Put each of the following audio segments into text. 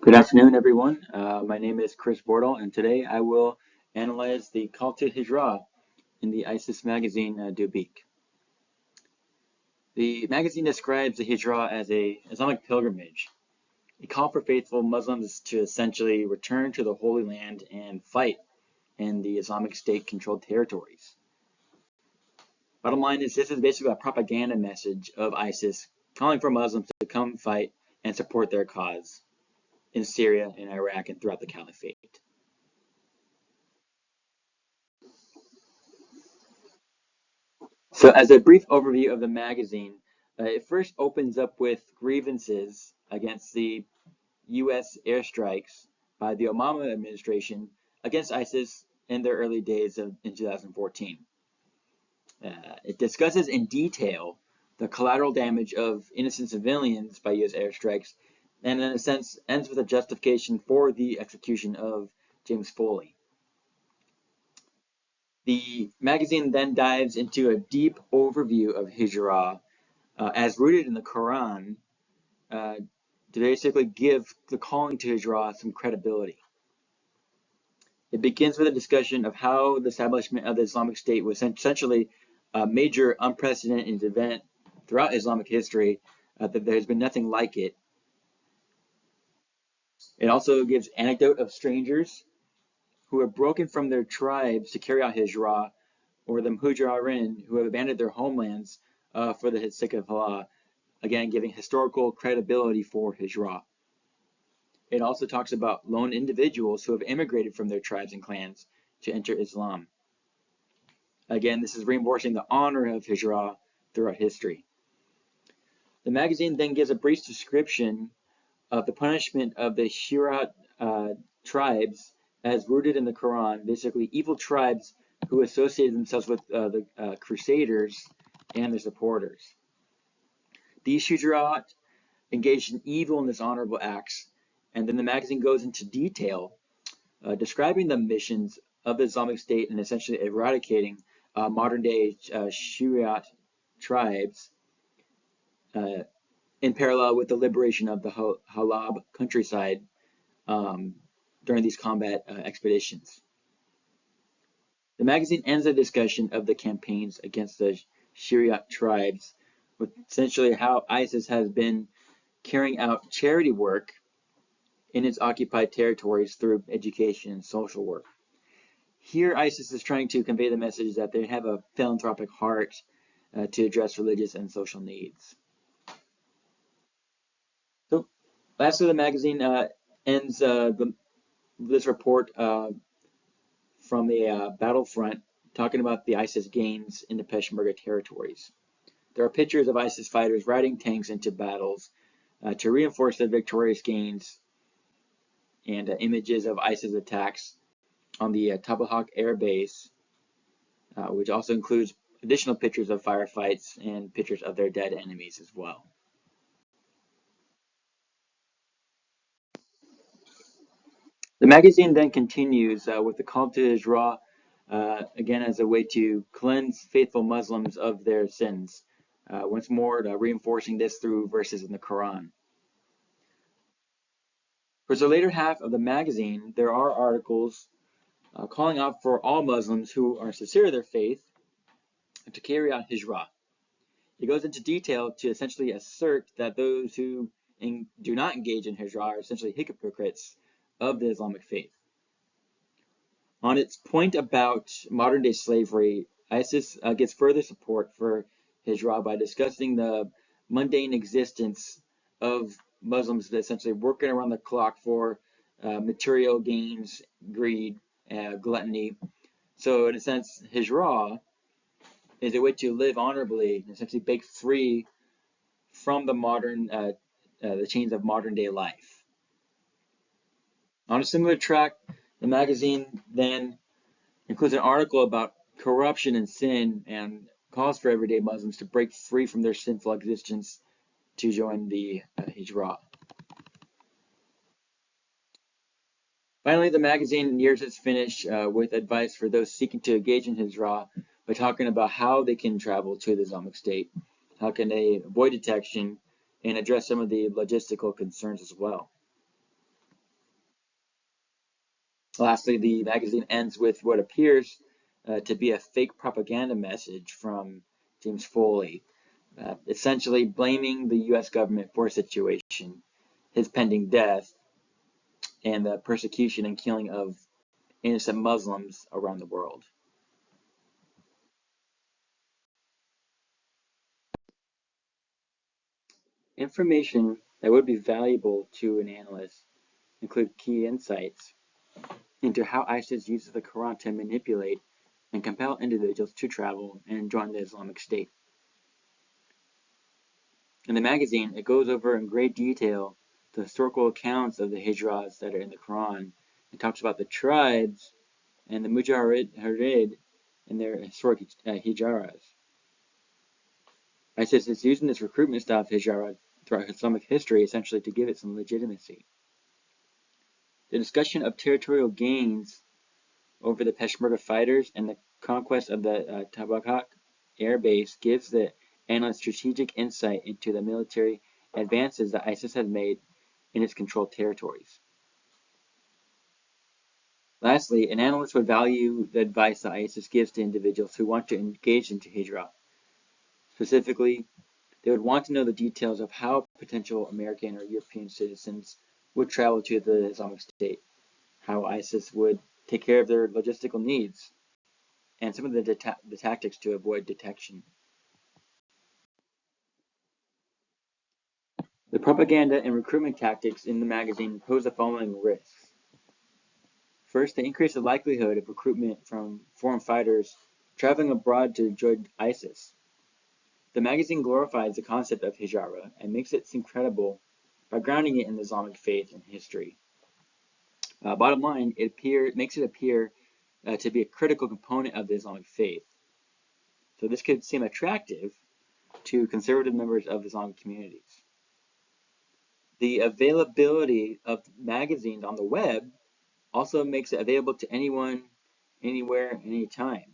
Good afternoon, everyone. My name is Chris Bordal, and today I will analyze the call to Hijrah in the ISIS magazine Dubiq. The magazine describes the Hijrah as a Islamic pilgrimage, a call for faithful Muslims to essentially return to the Holy Land and fight in the Islamic State-controlled territories. Bottom line is this is basically a propaganda message of ISIS calling for Muslims to come fight and support their cause in Syria and Iraq and throughout the Caliphate. So as a brief overview of the magazine, it first opens up with grievances against the U.S. airstrikes by the Obama administration against ISIS in their early days in 2014. It discusses in detail the collateral damage of innocent civilians by U.S. airstrikes, and in a sense ends with a justification for the execution of James Foley. The magazine then dives into a deep overview of Hijrah as rooted in the Quran to basically give the calling to Hijrah some credibility. It begins with a discussion of how the establishment of the Islamic State was essentially a major unprecedented event throughout Islamic history, that there's been nothing like it. It also gives anecdote of strangers who have broken from their tribes to carry out Hijrah, or the Muhajirin who have abandoned their homelands for the sake of Allah, again giving historical credibility for Hijrah. It also talks about lone individuals who have immigrated from their tribes and clans to enter Islam. Again, this is reinforcing the honor of Hijrah throughout history. The magazine then gives a brief description of the punishment of the Shi'ite tribes as rooted in the Quran, basically evil tribes who associated themselves with the Crusaders and their supporters. These Shi'ite engaged in evil and dishonorable acts, and then the magazine goes into detail describing the missions of the Islamic State and essentially eradicating modern-day Shi'ite tribes in parallel with the liberation of the Halab countryside during these combat expeditions. The magazine ends the discussion of the campaigns against the Shi'ite tribes with essentially how ISIS has been carrying out charity work in its occupied territories through education and social work. Here, ISIS is trying to convey the message that they have a philanthropic heart to address religious and social needs. So, lastly, the magazine ends this report from the battlefront, talking about the ISIS gains in the Peshmerga territories. There are pictures of ISIS fighters riding tanks into battles to reinforce their victorious gains, and images of ISIS attacks on the Tabahak air base, which also includes additional pictures of firefights and pictures of their dead enemies as well. The magazine then continues with the call to Hijrah, again as a way to cleanse faithful Muslims of their sins. Once more, reinforcing this through verses in the Quran. For the later half of the magazine, there are articles calling out for all Muslims who are sincere in their faith to carry out Hijrah. It goes into detail to essentially assert that those who do not engage in Hijrah are essentially hypocrites of the Islamic faith. On its point about modern-day slavery, ISIS gets further support for Hijrah by discussing the mundane existence of Muslims that essentially working around the clock for material gains, greed, gluttony. So in a sense, Hijrah is a way to live honorably and essentially break free from the chains of modern day life. On a similar track, the magazine then includes an article about corruption and sin and calls for everyday Muslims to break free from their sinful existence to join the Hijrah. Finally, the magazine nears its finish with advice for those seeking to engage in Hijrah by talking about how they can travel to the Islamic State, how can they avoid detection, and address some of the logistical concerns as well. Lastly, the magazine ends with what appears to be a fake propaganda message from James Foley, essentially blaming the U.S. government for a situation, his pending death, and the persecution and killing of innocent Muslims around the world. Information that would be valuable to an analyst include key insights into how ISIS uses the Quran to manipulate and compel individuals to travel and join the Islamic State. In the magazine, it goes over in great detail the historical accounts of the hijras that are in the Quran. It talks about the tribes and the Mujahid and their historic hijras. ISIS is using this recruitment style of hijra throughout Islamic history essentially to give it some legitimacy. The discussion of territorial gains over the Peshmerga fighters and the conquest of the Tabaqat air base gives the analyst strategic insight into the military advances that ISIS has made in its controlled territories. Lastly, an analyst would value the advice that ISIS gives to individuals who want to engage into hijra. Specifically, they would want to know the details of how potential American or European citizens would travel to the Islamic State, how ISIS would take care of their logistical needs, and some of the tactics to avoid detection. The propaganda and recruitment tactics in the magazine pose the following risks. First, they increase the likelihood of recruitment from foreign fighters traveling abroad to join ISIS. The magazine glorifies the concept of hijra and makes it seem credible by grounding it in the Islamic faith and history. Bottom line, it makes it appear to be a critical component of the Islamic faith. So this could seem attractive to conservative members of Islamic communities. The availability of magazines on the web also makes it available to anyone, anywhere, anytime.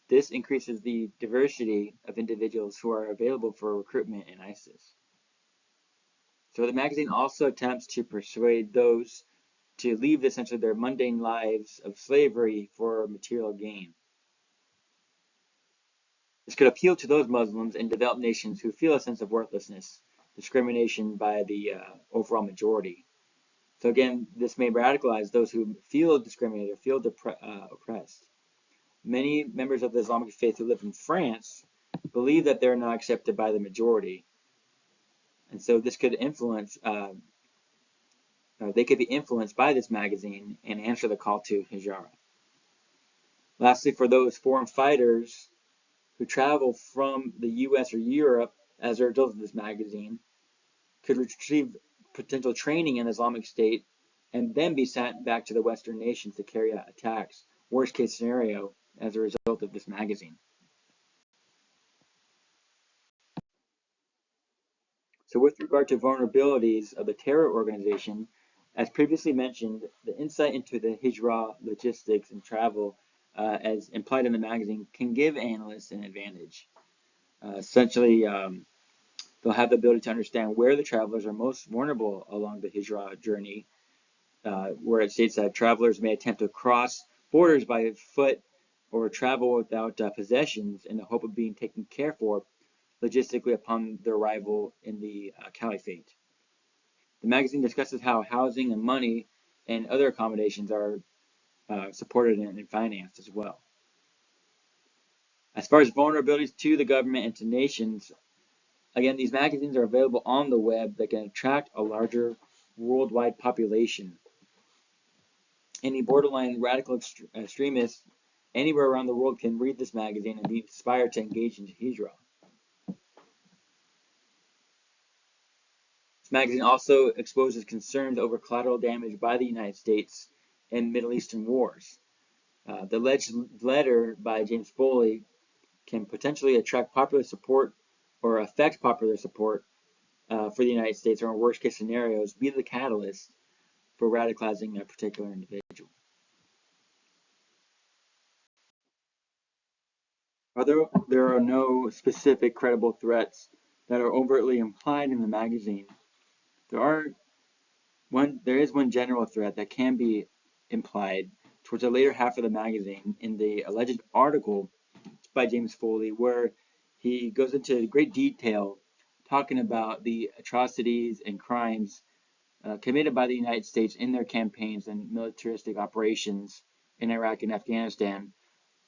This increases the diversity of individuals who are available for recruitment in ISIS. So the magazine also attempts to persuade those to leave essentially their mundane lives of slavery for material gain. This could appeal to those Muslims in developed nations who feel a sense of worthlessness, discrimination by the overall majority. So again, this may radicalize those who feel discriminated or feel oppressed. Many members of the Islamic faith who live in France believe that they're not accepted by the majority. And so this could influence, they could be influenced by this magazine and answer the call to hijra. Lastly, for those foreign fighters who travel from the US or Europe as a result of this magazine, could receive potential training in Islamic State and then be sent back to the Western nations to carry out attacks, worst case scenario, as a result of this magazine. So with regard to vulnerabilities of the terror organization, as previously mentioned, the insight into the hijra, logistics, and travel, as implied in the magazine, can give analysts an advantage. Essentially, they'll have the ability to understand where the travelers are most vulnerable along the hijra journey, where it states that travelers may attempt to cross borders by foot or travel without possessions in the hope of being taken care for logistically upon their arrival in the caliphate. The magazine discusses how housing and money and other accommodations are supported and financed as well. As far as vulnerabilities to the government and to nations, again, these magazines are available on the web that can attract a larger worldwide population. Any borderline radical extremists anywhere around the world can read this magazine and be inspired to engage in hijra. This magazine also exposes concerns over collateral damage by the United States in Middle Eastern wars. The alleged letter by James Foley can potentially attract popular support or affect popular support for the United States, or in worst case scenarios, be the catalyst for radicalizing a particular individual. Although there are no specific credible threats that are overtly implied in the magazine, there is one general threat that can be implied towards the later half of the magazine in the alleged article by James Foley, where he goes into great detail talking about the atrocities and crimes committed by the United States in their campaigns and militaristic operations in Iraq and Afghanistan,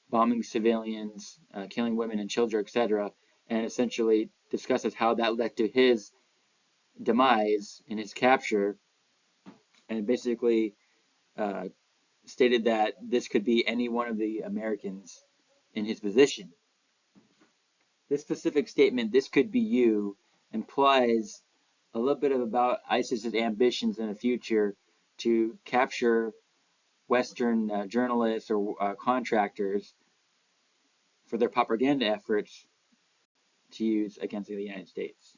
bombing civilians, killing women and children, etc., and essentially discusses how that led to his demise and his capture, and basically uh, stated that this could be any one of the Americans in his position. This specific statement, "this could be you," implies a little bit about ISIS's ambitions in the future to capture Western journalists or contractors for their propaganda efforts to use against the United States.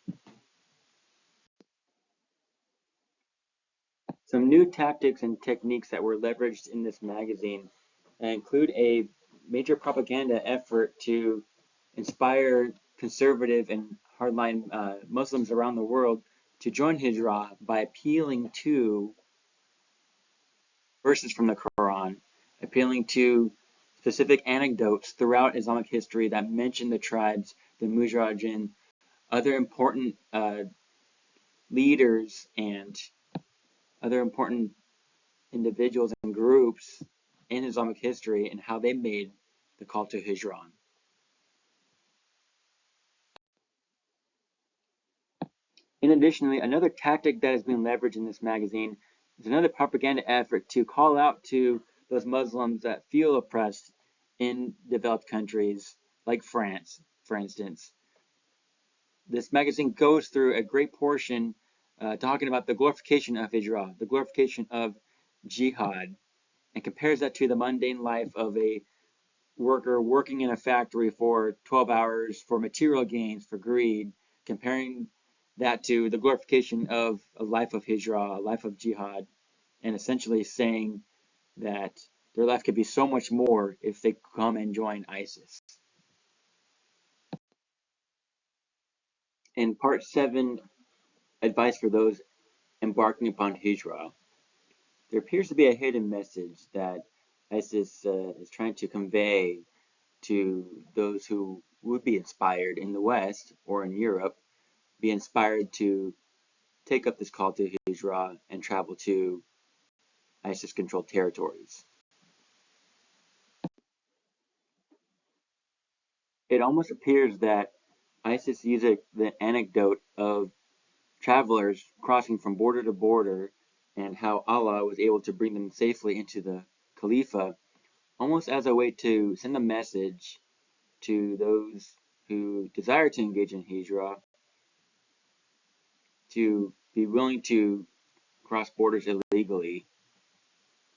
Some new tactics and techniques that were leveraged in this magazine include a major propaganda effort to inspire conservative and hardline Muslims around the world to join Hijrah by appealing to verses from the Quran, appealing to specific anecdotes throughout Islamic history that mention the tribes, the Mujahideen, other important leaders and other important individuals and groups in Islamic history and how they made the call to Hijrah. In addition, another tactic that has been leveraged in this magazine is another propaganda effort to call out to those Muslims that feel oppressed in developed countries like France, for instance. This magazine goes through a great portion talking about the glorification of Hijrah, the glorification of jihad, and compares that to the mundane life of a worker working in a factory for 12 hours for material gains, for greed, comparing that to the glorification of a life of hijrah, a life of jihad, and essentially saying that their life could be so much more if they come and join ISIS. In part 7, advice for those embarking upon hijrah, there appears to be a hidden message that ISIS is trying to convey to those who would be inspired in the West or in Europe, be inspired to take up this call to Hijrah and travel to ISIS-controlled territories. It almost appears that ISIS uses the anecdote of travelers crossing from border to border and how Allah was able to bring them safely into the Khalifa, almost as a way to send a message to those who desire to engage in Hijrah to be willing to cross borders illegally,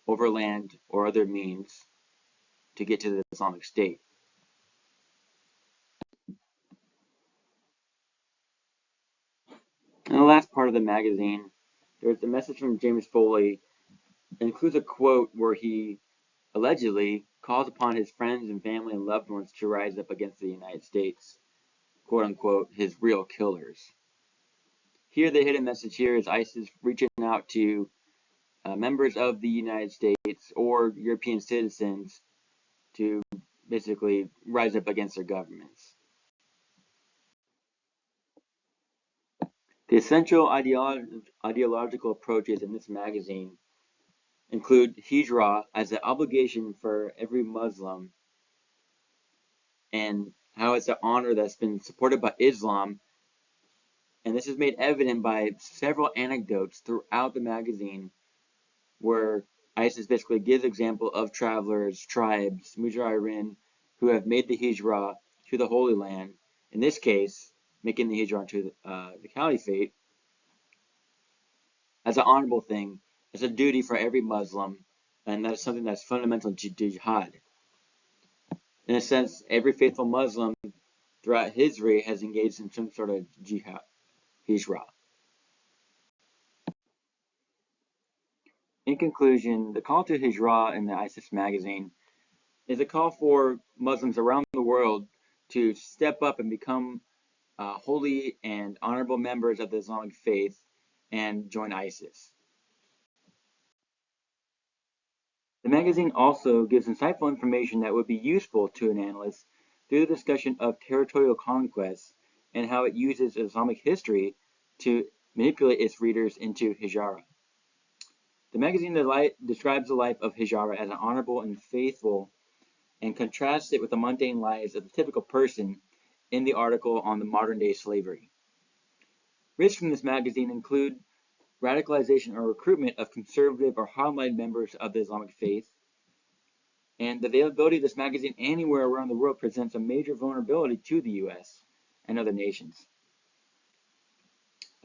overland or other means, to get to the Islamic State. In the last part of the magazine, there's a message from James Foley that includes a quote where he allegedly calls upon his friends and family and loved ones to rise up against the United States, quote unquote, his real killers. Here, the hidden message here is ISIS reaching out to members of the United States or European citizens to basically rise up against their governments. The essential ideological approaches in this magazine include Hijrah as an obligation for every Muslim and how it's an honor that's been supported by Islam. And this is made evident by several anecdotes throughout the magazine where ISIS basically gives example of travelers, tribes, Mujahideen, who have made the Hijrah to the Holy Land, in this case, making the Hijrah to the Caliphate, as an honorable thing, as a duty for every Muslim, and that is something that's fundamental to jihad. In a sense, every faithful Muslim throughout history has engaged in some sort of jihad, hijrah. In conclusion, the call to hijrah in the ISIS magazine is a call for Muslims around the world to step up and become holy and honorable members of the Islamic faith and join ISIS. The magazine also gives insightful information that would be useful to an analyst through the discussion of territorial conquests and how it uses Islamic history to manipulate its readers into hijra. The magazine describes the life of hijra as an honorable and faithful and contrasts it with the mundane lives of the typical person in the article on the modern-day slavery. Risks from this magazine include radicalization or recruitment of conservative or hardline members of the Islamic faith, and the availability of this magazine anywhere around the world presents a major vulnerability to the US and other nations.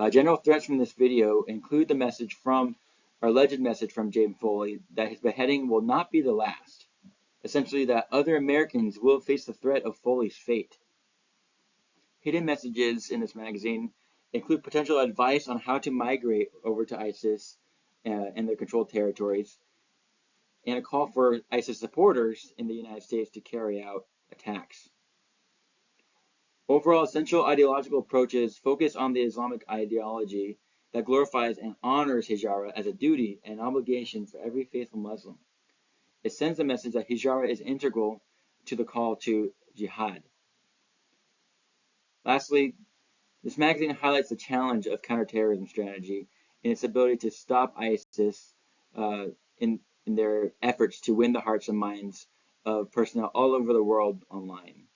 General threats from this video include the message from, or alleged message from James Foley, that his beheading will not be the last. Essentially, that other Americans will face the threat of Foley's fate. Hidden messages in this magazine include potential advice on how to migrate over to ISIS and their controlled territories, and a call for ISIS supporters in the United States to carry out attacks. Overall, essential ideological approaches focus on the Islamic ideology that glorifies and honors hijra as a duty and obligation for every faithful Muslim. It sends a message that hijra is integral to the call to jihad. Lastly, this magazine highlights the challenge of counterterrorism strategy and its ability to stop ISIS in their efforts to win the hearts and minds of personnel all over the world online.